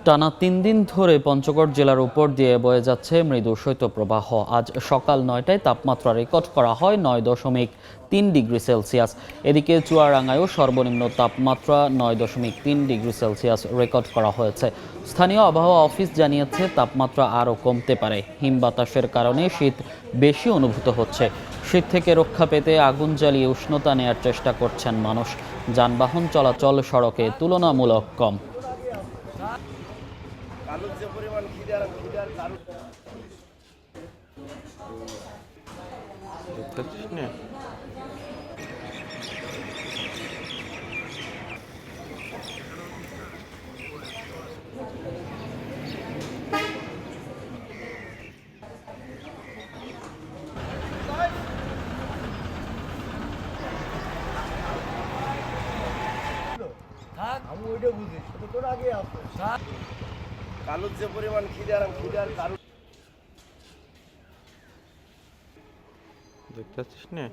টানা ৩ দিন ধরে পঞ্চগড় জেলার উপর দিয়ে বয়ে যাচ্ছে মৃদু শৈত্যপ্রবাহ। আজ সকাল ৯টায় তাপমাত্রা রেকর্ড করা হয় ৯.৩ ডিগ্রি সেলসিয়াস। এদিকে চুয়াডাঙ্গায়ও সর্বনিম্ন তাপমাত্রা ৯.৩ ডিগ্রি সেলসিয়াস রেকর্ড করা হয়েছে। স্থানীয় আবহাওয়া অফিস জানিয়েছে তাপমাত্রা আরও কমতে পারে। হিম বাতাসের কারণে শীত বেশি অনুভূত হচ্ছে। শীত থেকে রক্ষা পেতে আগুন জ্বালিয়ে উষ্ণতা নেয়ার চেষ্টা করছেন মানুষ। যানবাহন চলাচল সড়কে তুলনামূলক কম। আলুর যে পরিমাণ খিদার দেখতেছিস না? আমি ওইটা বুঝি সেটা তোর আগে আছে কালুর যে পরিমাণ খিদার কারণ দেখতেছিস না?